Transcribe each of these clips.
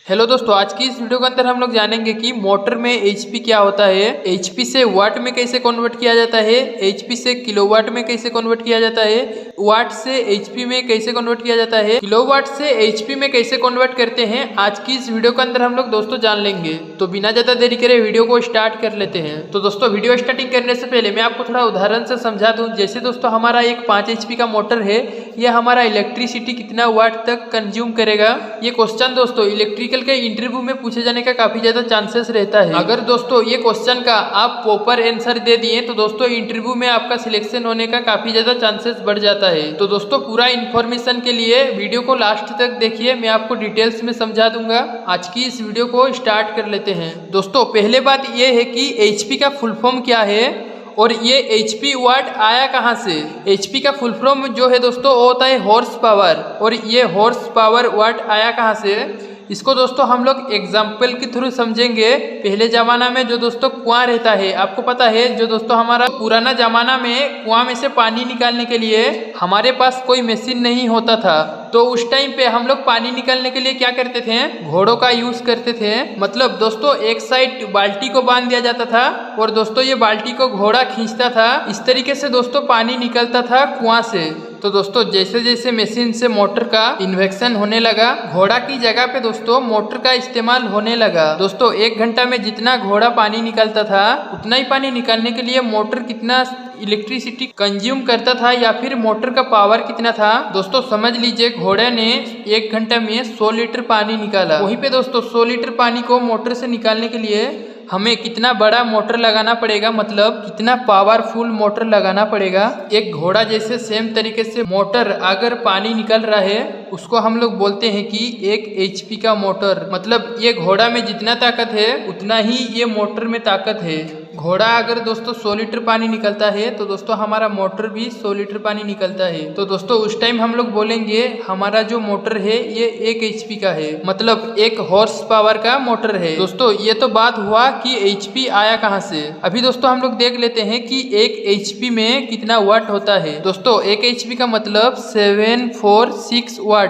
Hello दोस्तों, आज की इस वीडियो के अंदर हम लोग जानेंगे कि मोटर में एचपी क्या होता है, एचपी से वाट में कैसे कन्वर्ट किया जाता है, एचपी से किलोवाट में कैसे कन्वर्ट किया जाता है, वाट से एचपी में कैसे कन्वर्ट किया जाता है, किलोवाट से एचपी में कैसे कन्वर्ट करते हैं। आज की इस वीडियो के अंदर हम लोग दोस्तों जान लेंगे। तो बिना ज्यादा देरी करे वीडियो को स्टार्ट कर लेते हैं। तो दोस्तों वीडियो स्टार्टिंग करने से पहले मैं आपको थोड़ा उदाहरण से समझा दूं। जैसे दोस्तों हमारा एक 5 एचपी का मोटर है, यह हमारा इलेक्ट्रिसिटी कितना वाट तक कंज्यूम करेगा। ये क्वेश्चन दोस्तों इलेक्ट्रिकल के इंटरव्यू में पूछे जाने का काफी ज्यादा चांसेस रहता है। अगर दोस्तों ये क्वेश्चन का आप प्रॉपर आंसर दे दिए तो दोस्तों इंटरव्यू में आपका सिलेक्शन होने का काफी ज्यादा चांसेस बढ़ जाता है। तो दोस्तों पूरा इन्फॉर्मेशन के लिए वीडियो को लास्ट तक देखिए, मैं आपको डिटेल्स में समझा दूंगा। आज की इस वीडियो को स्टार्ट कर लेते हैं। दोस्तों पहले बात यह है कि एचपी का फुल फॉर्म क्या है और ये एचपी वाट आया कहाँ से। एचपी का फुल फॉर्म जो है दोस्तों वो होता है हॉर्स पावर, और ये हॉर्स पावर वाट आया कहाँ से, इसको दोस्तों हम लोग एग्जाम्पल के थ्रू समझेंगे। पहले जमाना में जो दोस्तों कुआं रहता है, आपको पता है जो दोस्तों हमारा पुराना जमाना में कुआं में से पानी निकालने के लिए हमारे पास कोई मशीन नहीं होता था, तो उस टाइम पे हम लोग पानी निकालने के लिए क्या करते थे, घोड़ों का यूज करते थे। मतलब दोस्तों एक साइड बाल्टी को बांध दिया जाता था और दोस्तों ये बाल्टी को घोड़ा खींचता था। इस तरीके से दोस्तों पानी निकलता था कुआं से। तो दोस्तों जैसे जैसे मशीन से मोटर का इन्वेक्शन होने लगा, घोड़ा की जगह पे दोस्तों मोटर का इस्तेमाल होने लगा। दोस्तों 1 घंटा में जितना घोड़ा पानी निकालता था, उतना ही पानी निकालने के लिए मोटर कितना इलेक्ट्रिसिटी कंज्यूम करता था या फिर मोटर का पावर कितना था। दोस्तों समझ लीजिए घोड़े ने 1 घंटा में 100 लीटर पानी निकाला। वहीं पे दोस्तों 100 लीटर पानी को मोटर से निकालने के लिए हमें कितना बड़ा मोटर लगाना पड़ेगा, मतलब कितना पावरफुल मोटर लगाना पड़ेगा। एक घोड़ा जैसे सेम तरीके से मोटर अगर पानी निकल रहा है उसको हम लोग बोलते हैं कि एक एचपी का मोटर। मतलब ये घोड़ा में जितना ताकत है उतना ही ये मोटर में ताकत है। घोड़ा अगर दोस्तों 100 लीटर पानी निकलता है तो दोस्तों हमारा मोटर भी 100 लीटर पानी निकलता है। तो दोस्तों उस टाइम हम लोग बोलेंगे हमारा जो मोटर है ये 1 एचपी का है, मतलब 1 हॉर्स पावर का मोटर है। दोस्तों ये तो बात हुआ कि एचपी आया कहाँ से। अभी दोस्तों हम लोग देख लेते हैं कि 1 एचपी में कितना वाट होता है। दोस्तों 1 एचपी का मतलब 746 वाट।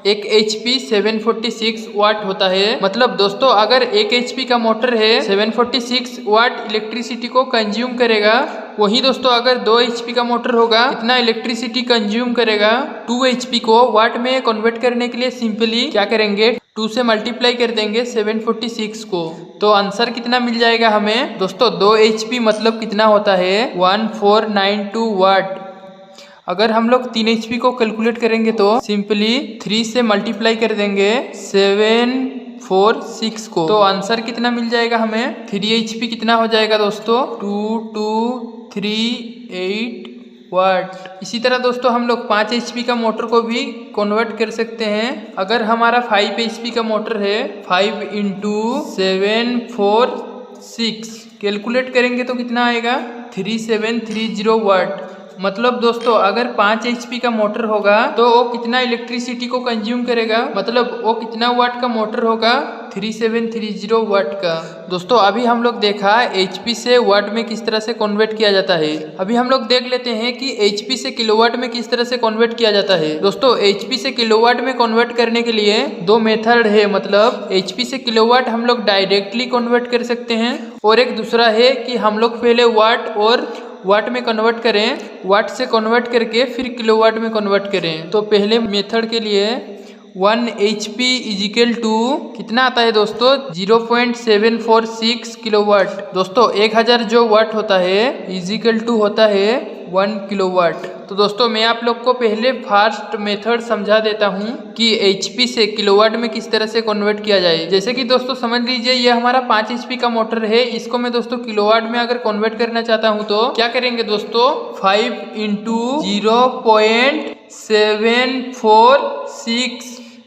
1 एचपी 746 वाट होता है। मतलब दोस्तों अगर 1 एचपी का मोटर है 746 वाट इलेक्ट्रिसिटी को कंज्यूम करेगा। वही दोस्तों अगर 2 एचपी का मोटर होगा कितना इलेक्ट्रिसिटी कंज्यूम करेगा। 2 एचपी को वाट में कन्वर्ट करने के लिए सिंपली क्या करेंगे, 2 से मल्टीप्लाई कर देंगे 746 को, तो आंसर कितना मिल जाएगा हमें। दोस्तों 2 एचपी मतलब कितना होता है 1492 वाट। अगर हम लोग 3 एचपी को कैलकुलेट करेंगे तो सिंपली 3 से मल्टीप्लाई कर देंगे 746 को, तो आंसर कितना मिल जाएगा हमें। 3 एचपी कितना हो जाएगा दोस्तों 2238 वाट। इसी तरह दोस्तों हम लोग 5 एचपी का मोटर को भी कन्वर्ट कर सकते हैं। अगर हमारा 5 एचपी का मोटर है 5 इंटू 746 कैलकुलेट करेंगे तो कितना आएगा 3730 वाट। मतलब दोस्तों अगर 5 एचपी का मोटर होगा तो वो कितना इलेक्ट्रिसिटी को कंज्यूम करेगा, मतलब वो कितना वाट का मोटर होगा 3730 वाट का। दोस्तों अभी हम लोग देखा एचपी से वाट में किस तरह से कन्वर्ट किया जाता है। अभी हम लोग देख लेते हैं कि एचपी से किलोवाट में किस तरह से कन्वर्ट किया जाता है। दोस्तों एचपी से किलोवाट में कन्वर्ट करने के लिए 2 मेथड है। मतलब एचपी से किलोवाट हम लोग डायरेक्टली कन्वर्ट कर सकते हैं, और एक दूसरा है कि हम लोग पहले वाट और वाट में कन्वर्ट करें, वाट से कन्वर्ट करके फिर किलोवाट में कन्वर्ट करें। तो पहले मेथड के लिए 1 HP इजिकल टू कितना आता है दोस्तों 0.746 किलोवाट। दोस्तों 1000 जो वाट होता है इजिकल टू होता है 1 किलोवाट। तो दोस्तों मैं आप लोग को पहले फास्ट मेथड समझा देता हूँ कि एचपी से किलोवाट में किस तरह से कन्वर्ट किया जाए। जैसे कि दोस्तों समझ लीजिए ये हमारा 5 एचपी का मोटर है, इसको मैं दोस्तों किलोवाट में अगर कन्वर्ट करना चाहता हूँ तो क्या करेंगे दोस्तों 5 इंटू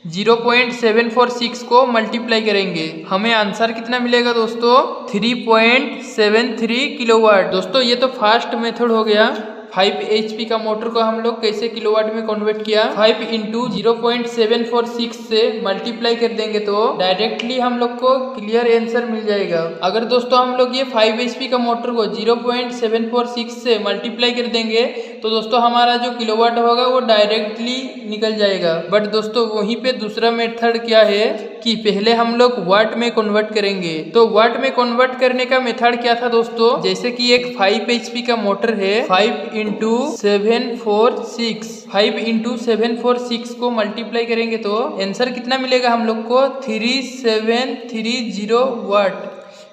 0.746 को मल्टीप्लाई करेंगे, हमें आंसर कितना मिलेगा दोस्तों 3.73 किलोवाट। दोस्तों ये तो फास्ट मेथड हो गया। 5 एचपी का मोटर को हम लोग कैसे किलोवाट में कन्वर्ट किया, 5 इंटू 0.746 से मल्टीप्लाई कर देंगे तो डायरेक्टली हम लोग को क्लियर आंसर मिल जाएगा। अगर दोस्तों हम लोग ये 5 एचपी का मोटर को 0.746 से मल्टीप्लाई कर देंगे तो दोस्तों हमारा जो किलोवाट होगा वो डायरेक्टली निकल जाएगा। बट दोस्तों वहीं पे दूसरा मेथड क्या है कि पहले हम लोग वाट में कन्वर्ट करेंगे। तो वाट में कन्वर्ट करने का मेथड क्या था दोस्तों, जैसे कि एक 5 HP का मोटर है, 5 इंटू 746 5 इंटू 746 को मल्टीप्लाई करेंगे तो आंसर कितना मिलेगा हम लोग को 3730 वाट।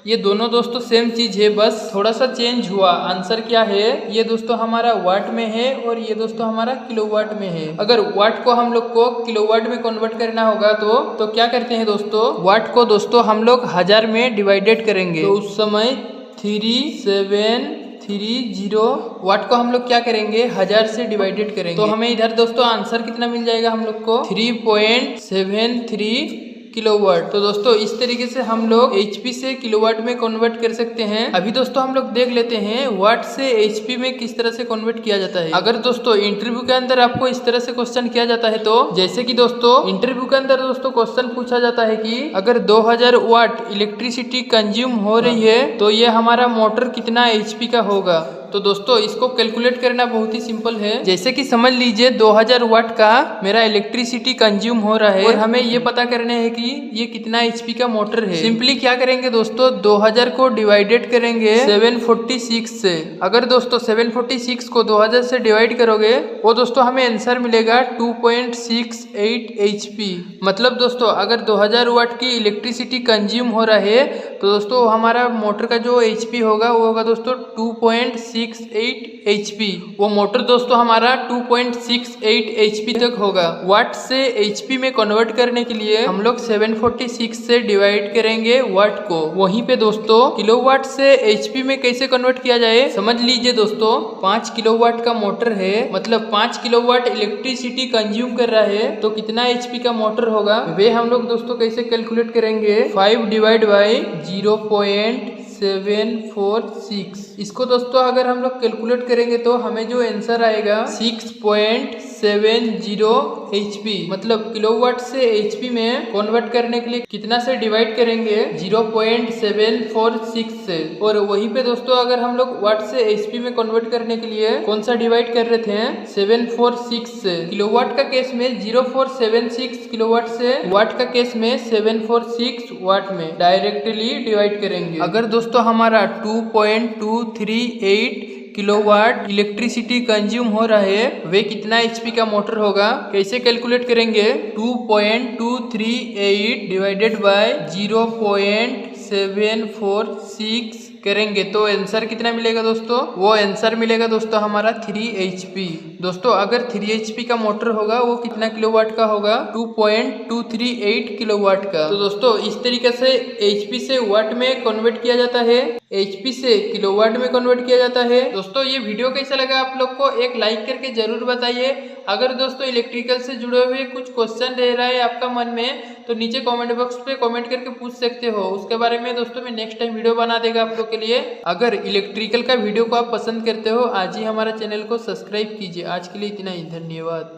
ये दोनों दोस्तों सेम चीज है, बस थोड़ा सा चेंज हुआ। आंसर क्या है, ये दोस्तों हमारा वाट में है और ये दोस्तों हमारा किलोवाट में है। अगर वाट को हम लोग को किलोवाट में कन्वर्ट करना होगा तो क्या करते हैं दोस्तों, वाट को दोस्तों हम लोग 1000 में डिवाइडेड करेंगे। तो उस समय 3730 वाट को हम लोग क्या करेंगे 1000 से डिवाइडेड करेंगे। तो हमें इधर दोस्तों आंसर कितना मिल जाएगा हम लोग को 3.73 किलोवाट। तो दोस्तों इस तरीके से हम लोग HP से किलोवाट में कन्वर्ट कर सकते हैं। अभी दोस्तों हम लोग देख लेते हैं वाट से HP में किस तरह से कन्वर्ट किया जाता है। अगर दोस्तों इंटरव्यू के अंदर आपको इस तरह से क्वेश्चन किया जाता है, तो जैसे कि दोस्तों इंटरव्यू के अंदर दोस्तों क्वेश्चन पूछा जाता है कि अगर 2000 वाट इलेक्ट्रिसिटी कंज्यूम हो रही है तो ये हमारा मोटर कितना HP का होगा। तो दोस्तों इसको कैलकुलेट करना बहुत ही सिंपल है। जैसे कि समझ लीजिए 2000 वाट का मेरा इलेक्ट्रिसिटी कंज्यूम हो रहा है और हमें ये पता करना है कि ये कितना HP का मोटर है। सिंपली क्या करेंगे दोस्तों, 2000 को डिवाइडेड करेंगे 746 से। अगर दोस्तों 746 को 2000 से डिवाइड करोगे वो दोस्तों हमें आंसर मिलेगा 2.68 HP। मतलब दोस्तों अगर 2000 वाट की इलेक्ट्रिसिटी कंज्यूम हो रहा है तो दोस्तों हमारा मोटर का जो HP होगा वो होगा दोस्तों 2.68 HP। वो मोटर दोस्तों हमारा 2.68 HP तक होगा। वाट से HP में कन्वर्ट करने के लिए हम लोग 746 से डिवाइड करेंगे वाट को। वहीं पे दोस्तों किलोवाट से HP में कैसे कन्वर्ट किया जाए, समझ लीजिए दोस्तों 5 किलोवाट का मोटर है, मतलब 5 किलोवाट इलेक्ट्रिसिटी कंज्यूम कर रहा है, तो कितना HP का मोटर होगा वे हम लोग दोस्तों कैसे कैलकुलेट करेंगे, 5 डिवाइड बाई 0.746। इसको दोस्तों अगर हम लोग कैलकुलेट करेंगे तो हमें जो आंसर आएगा 6.70 HP। मतलब किलोवाट से HP में कन्वर्ट करने के लिए कितना से डिवाइड करेंगे 0.746 से। और वहीं पे दोस्तों अगर हम लोग वाट से HP में कन्वर्ट करने के लिए कौन सा डिवाइड कर रहे थे 746 से। किलोवाट का केस में 0476 किलोवाट से, वाट का केस में 746 वाट में डायरेक्टली डिवाइड करेंगे। अगर दोस्तों हमारा 2.238 किलोवाट इलेक्ट्रिसिटी कंज्यूम हो रहा है वे कितना HP का मोटर होगा, कैसे कैलकुलेट करेंगे, 2.238 डिवाइडेड बाय 0.746 करेंगे तो आंसर कितना मिलेगा दोस्तों, वो आंसर मिलेगा दोस्तों हमारा 3 HP। दोस्तों अगर 3 HP का मोटर होगा वो कितना किलोवाट का होगा, 2.238 किलोवाट का। तो दोस्तों इस तरीके से HP से वाट में कन्वर्ट किया जाता है, HP से किलोवाट में कन्वर्ट किया जाता है। दोस्तों ये वीडियो कैसा लगा आप लोग को एक लाइक करके जरूर बताइए। अगर दोस्तों इलेक्ट्रिकल से जुड़े हुए कुछ क्वेश्चन रह रहा है आपका मन में तो नीचे कमेंट बॉक्स पे कमेंट करके पूछ सकते हो। उसके बारे में दोस्तों मैं नेक्स्ट टाइम वीडियो बना देगा आप लोग के लिए। अगर इलेक्ट्रिकल का वीडियो को आप पसंद करते हो आज ही हमारा चैनल को सब्सक्राइब कीजिए। आज के लिए इतना ही, धन्यवाद।